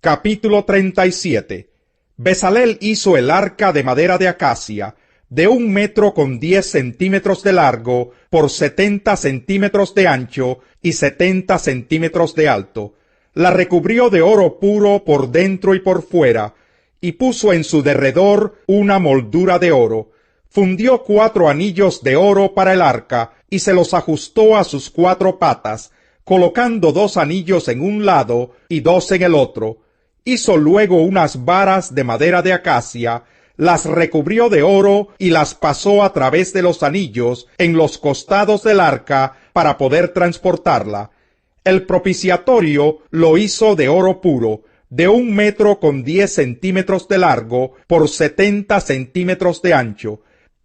Capítulo 37. Bezaleel hizo el arca de madera de acacia, de 1 metro con 10 centímetros de largo, por 70 centímetros de ancho y 70 centímetros de alto. La recubrió de oro puro por dentro y por fuera, y puso en su derredor una moldura de oro. Fundió 4 anillos de oro para el arca, y se los ajustó a sus 4 patas, colocando 2 anillos en un lado y 2 en el otro. Hizo luego unas varas de madera de acacia, las recubrió de oro y las pasó a través de los anillos en los costados del arca para poder transportarla. El propiciatorio lo hizo de oro puro, de 1 metro con 10 centímetros de largo por 70 centímetros de ancho.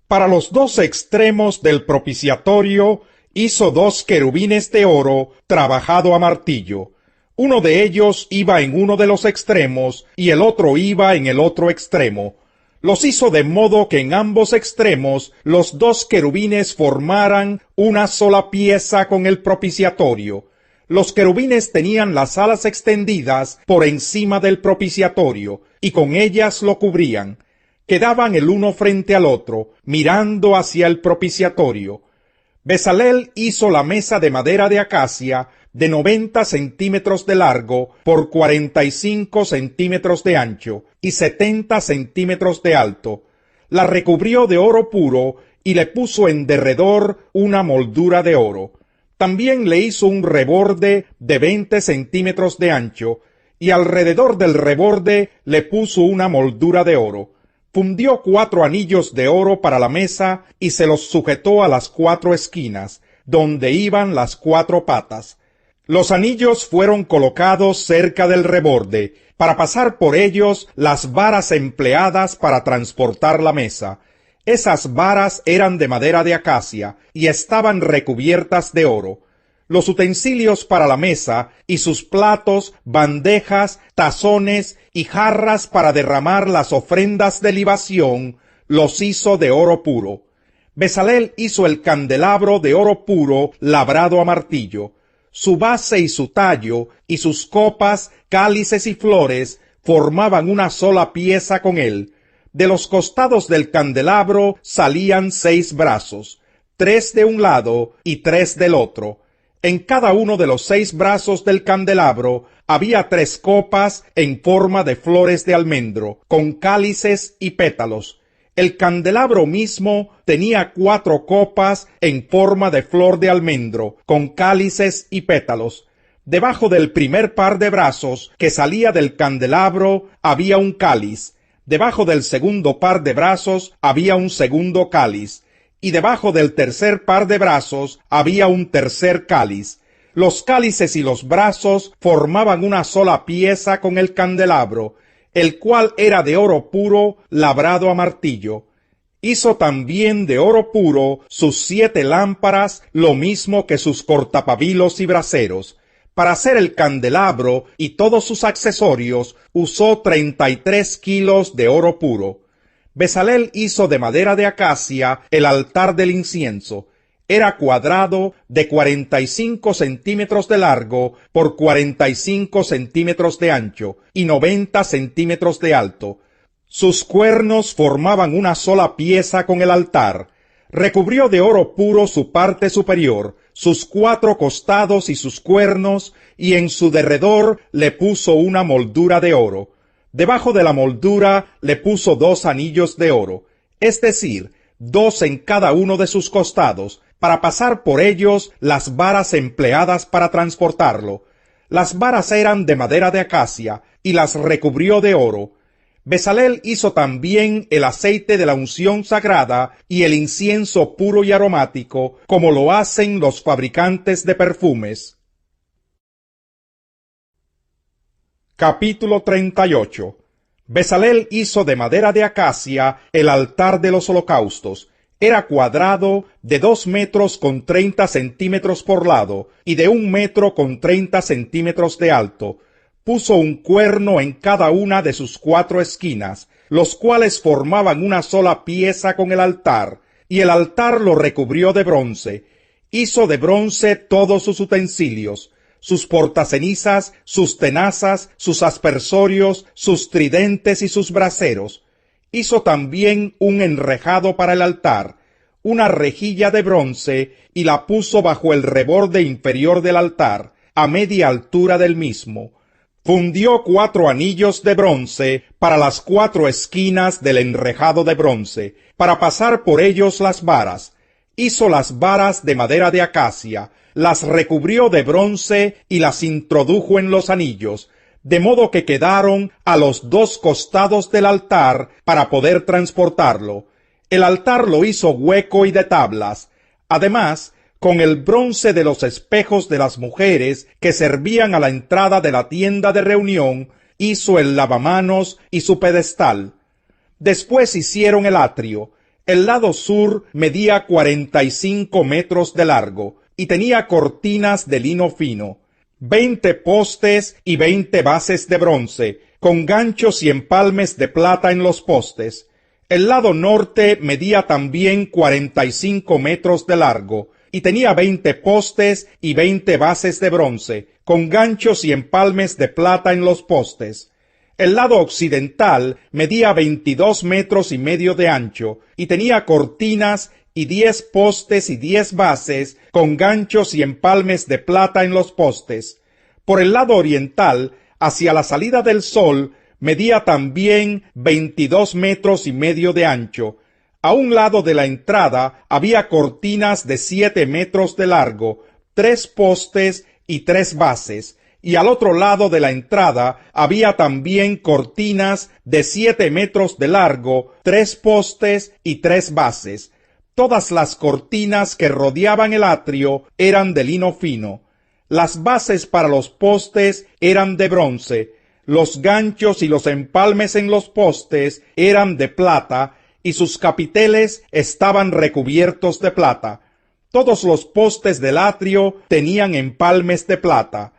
Para los 2 extremos del propiciatorio hizo 2 querubines de oro trabajado a martillo. Uno de ellos iba en uno de los extremos y el otro iba en el otro extremo. Los hizo de modo que en ambos extremos los 2 querubines formaran una sola pieza con el propiciatorio. Los querubines tenían las alas extendidas por encima del propiciatorio, y con ellas lo cubrían. Quedaban el uno frente al otro, mirando hacia el propiciatorio. Bezaleel hizo la mesa de madera de acacia, de 90 centímetros de largo por 45 centímetros de ancho y 70 centímetros de alto. La recubrió de oro puro y le puso en derredor una moldura de oro. También le hizo un reborde de 20 centímetros de ancho, y alrededor del reborde le puso una moldura de oro. Fundió 4 anillos de oro para la mesa y se los sujetó a las 4 esquinas, donde iban las 4 patas. Los anillos fueron colocados cerca del reborde, para pasar por ellos las varas empleadas para transportar la mesa. Esas varas eran de madera de acacia y estaban recubiertas de oro. Los utensilios para la mesa y sus platos, bandejas, tazones y jarras para derramar las ofrendas de libación los hizo de oro puro. Bezaleel hizo el candelabro de oro puro labrado a martillo. Su base y su tallo, y sus copas, cálices y flores, formaban una sola pieza con él. De los costados del candelabro salían 6 brazos, 3 de un lado y 3 del otro. En cada uno de los 6 brazos del candelabro había 3 copas en forma de flores de almendro, con cálices y pétalos. El candelabro mismo tenía 4 copas en forma de flor de almendro, con cálices y pétalos. Debajo del primer par de brazos que salía del candelabro había un cáliz. Debajo del segundo par de brazos había un segundo cáliz. Y debajo del tercer par de brazos había un tercer cáliz. Los cálices y los brazos formaban una sola pieza con el candelabro, el cual era de oro puro labrado a martillo. Hizo también de oro puro sus 7 lámparas, lo mismo que sus cortapabilos y braseros. Para hacer el candelabro y todos sus accesorios usó 33 kilos de oro puro. Bezaleel hizo de madera de acacia el altar del incienso. Era cuadrado, de 45 centímetros de largo por 45 centímetros de ancho y 90 centímetros de alto. Sus cuernos formaban una sola pieza con el altar. Recubrió de oro puro su parte superior, sus 4 costados y sus cuernos, y en su derredor le puso una moldura de oro. Debajo de la moldura le puso 2 anillos de oro, es decir, 2 en cada uno de sus costados, para pasar por ellos las varas empleadas para transportarlo. Las varas eran de madera de acacia, y las recubrió de oro. Bezaleel hizo también el aceite de la unción sagrada y el incienso puro y aromático, como lo hacen los fabricantes de perfumes. Capítulo 38. Bezaleel hizo de madera de acacia el altar de los holocaustos. Era cuadrado, de 2 metros con 30 centímetros por lado, y de 1 metro con 30 centímetros de alto. Puso un cuerno en cada una de sus 4 esquinas, los cuales formaban una sola pieza con el altar, y el altar lo recubrió de bronce. Hizo de bronce todos sus utensilios, sus portacenizas, sus tenazas, sus aspersorios, sus tridentes y sus braseros. Hizo también un enrejado para el altar, una rejilla de bronce, y la puso bajo el reborde inferior del altar, a media altura del mismo. Fundió 4 anillos de bronce para las 4 esquinas del enrejado de bronce, para pasar por ellos las varas. Hizo las varas de madera de acacia, las recubrió de bronce y las introdujo en los anillos, de modo que quedaron a los 2 costados del altar para poder transportarlo. El altar lo hizo hueco y de tablas. Además, con el bronce de los espejos de las mujeres que servían a la entrada de la tienda de reunión, hizo el lavamanos y su pedestal. Después hicieron el atrio. El lado sur medía 45 metros de largo y tenía cortinas de lino fino, 20 postes y 20 bases de bronce, con ganchos y empalmes de plata en los postes. El lado norte medía también 45 metros de largo y tenía 20 postes y 20 bases de bronce, con ganchos y empalmes de plata en los postes. El lado occidental medía 22 metros y medio de ancho y tenía cortinas y 10 postes y 10 bases con ganchos y empalmes de plata en los postes. Por el lado oriental, hacia la salida del sol, medía también 22 metros y medio de ancho. A un lado de la entrada había cortinas de 7 metros de largo, 3 postes y 3 bases, y al otro lado de la entrada había también cortinas de 7 metros de largo, 3 postes y 3 bases. Todas las cortinas que rodeaban el atrio eran de lino fino. Las bases para los postes eran de bronce, los ganchos y los empalmes en los postes eran de plata, y sus capiteles estaban recubiertos de plata. Todos los postes del atrio tenían empalmes de plata.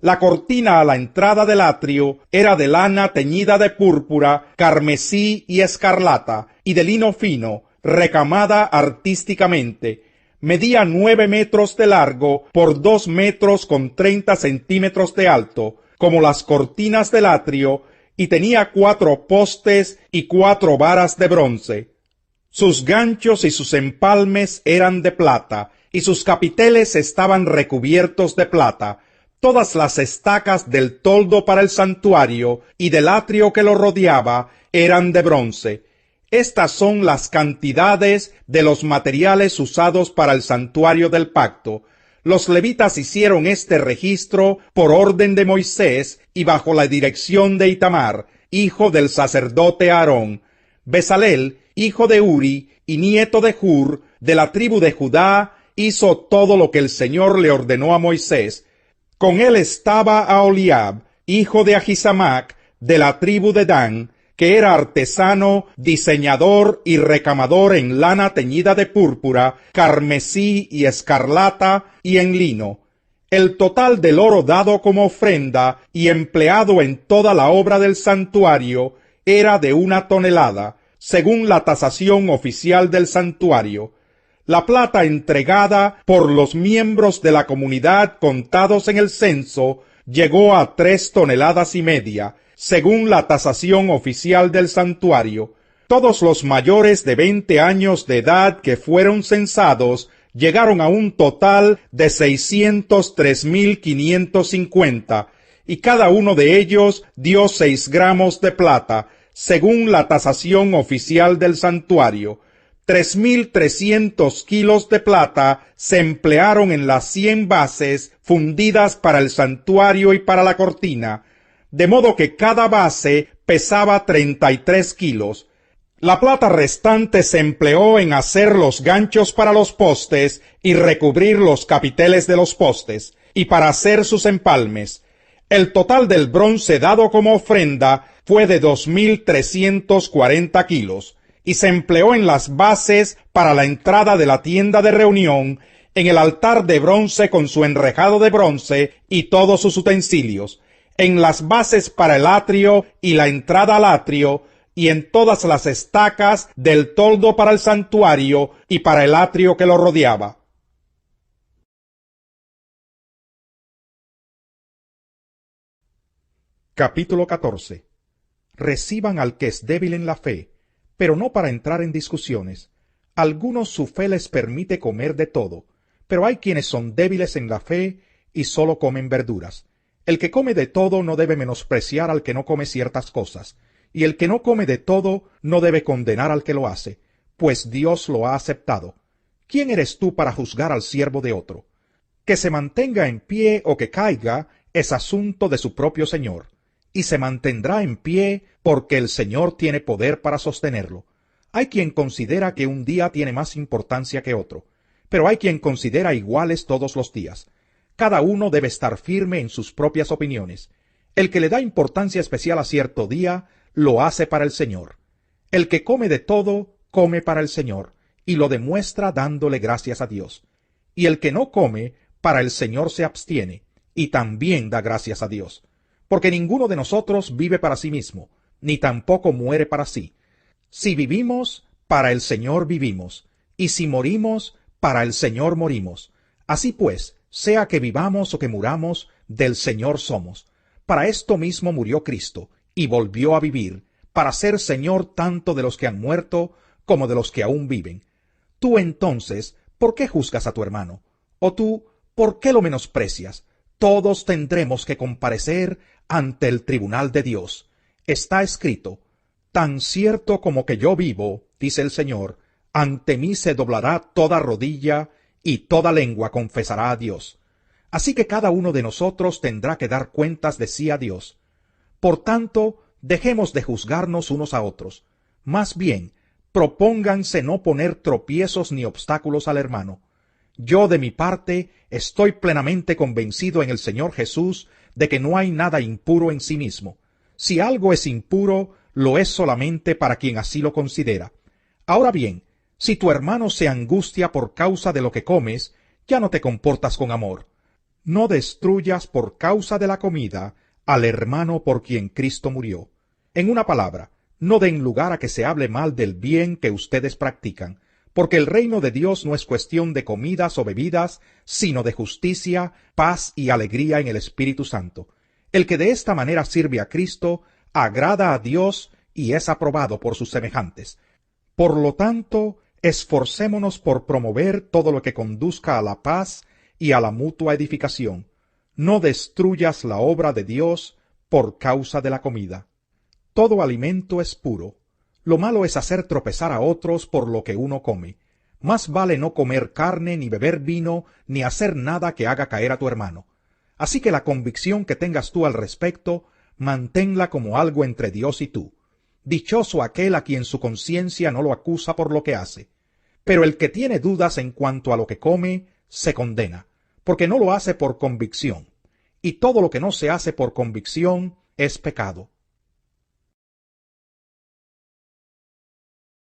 La cortina a la entrada del atrio era de lana teñida de púrpura, carmesí y escarlata, y de lino fino, recamada artísticamente. Medía 9 metros de largo por 2 metros con 30 centímetros de alto, como las cortinas del atrio, y tenía 4 postes y 4 varas de bronce. Sus ganchos y sus empalmes eran de plata, y sus capiteles estaban recubiertos de plata. Todas las estacas del toldo para el santuario y del atrio que lo rodeaba eran de bronce. Estas son las cantidades de los materiales usados para el santuario del pacto. Los levitas hicieron este registro por orden de Moisés y bajo la dirección de Itamar, hijo del sacerdote Aarón. Bezalel, hijo de Uri y nieto de Hur, de la tribu de Judá, hizo todo lo que el Señor le ordenó a Moisés. Con él estaba Aholiab, hijo de Ahisamac, de la tribu de Dan, que era artesano, diseñador y recamador en lana teñida de púrpura, carmesí y escarlata y en lino. El total del oro dado como ofrenda y empleado en toda la obra del santuario era de 1 tonelada, según la tasación oficial del santuario. La plata entregada por los miembros de la comunidad contados en el censo llegó a 3,5 toneladas, según la tasación oficial del santuario. Todos los mayores de 20 años de edad que fueron censados llegaron a un total de 603,550, y cada uno de ellos dio 6 gramos de plata, según la tasación oficial del santuario. 3,300 kilos de plata se emplearon en las 100 bases fundidas para el santuario y para la cortina, de modo que cada base pesaba 33 kilos. La plata restante se empleó en hacer los ganchos para los postes y recubrir los capiteles de los postes, y para hacer sus empalmes. El total del bronce dado como ofrenda fue de 2,340 kilos, y se empleó en las bases para la entrada de la tienda de reunión, en el altar de bronce con su enrejado de bronce y todos sus utensilios, en las bases para el atrio y la entrada al atrio, y en todas las estacas del toldo para el santuario y para el atrio que lo rodeaba. Capítulo 14. Reciban al que es débil en la fe, pero no para entrar en discusiones. Algunos su fe les permite comer de todo, pero hay quienes son débiles en la fe y solo comen verduras. El que come de todo no debe menospreciar al que no come ciertas cosas, y el que no come de todo no debe condenar al que lo hace, pues Dios lo ha aceptado. ¿Quién eres tú para juzgar al siervo de otro? Que se mantenga en pie o que caiga es asunto de su propio Señor, y se mantendrá en pie porque el Señor tiene poder para sostenerlo. Hay quien considera que un día tiene más importancia que otro, pero hay quien considera iguales todos los días. Cada uno debe estar firme en sus propias opiniones. El que le da importancia especial a cierto día, lo hace para el Señor. El que come de todo, come para el Señor, y lo demuestra dándole gracias a Dios. Y el que no come, para el Señor se abstiene, y también da gracias a Dios. Porque ninguno de nosotros vive para sí mismo, ni tampoco muere para sí. Si vivimos, para el Señor vivimos, y si morimos, para el Señor morimos. Así pues, sea que vivamos o que muramos, del Señor somos. Para esto mismo murió Cristo, y volvió a vivir, para ser Señor tanto de los que han muerto como de los que aún viven. Tú entonces, ¿por qué juzgas a tu hermano? O tú, ¿por qué lo menosprecias? Todos tendremos que comparecer ante el tribunal de Dios. Está escrito: tan cierto como que yo vivo, dice el Señor, ante mí se doblará toda rodilla y toda lengua confesará a Dios. Así que cada uno de nosotros tendrá que dar cuentas de sí a Dios. Por tanto, dejemos de juzgarnos unos a otros. Más bien, propónganse no poner tropiezos ni obstáculos al hermano. Yo, de mi parte, estoy plenamente convencido en el Señor Jesús de que no hay nada impuro en sí mismo. Si algo es impuro, lo es solamente para quien así lo considera. Ahora bien, si tu hermano se angustia por causa de lo que comes, ya no te comportas con amor. No destruyas por causa de la comida al hermano por quien Cristo murió. En una palabra, no den lugar a que se hable mal del bien que ustedes practican, porque el reino de Dios no es cuestión de comidas o bebidas, sino de justicia, paz y alegría en el Espíritu Santo. El que de esta manera sirve a Cristo, agrada a Dios y es aprobado por sus semejantes. Por lo tanto, esforcémonos por promover todo lo que conduzca a la paz y a la mutua edificación. No destruyas la obra de Dios por causa de la comida. Todo alimento es puro. Lo malo es hacer tropezar a otros por lo que uno come. Más vale no comer carne, ni beber vino, ni hacer nada que haga caer a tu hermano. Así que la convicción que tengas tú al respecto, manténla como algo entre Dios y tú. Dichoso aquel a quien su conciencia no lo acusa por lo que hace. Pero el que tiene dudas en cuanto a lo que come, se condena, porque no lo hace por convicción. Y todo lo que no se hace por convicción es pecado.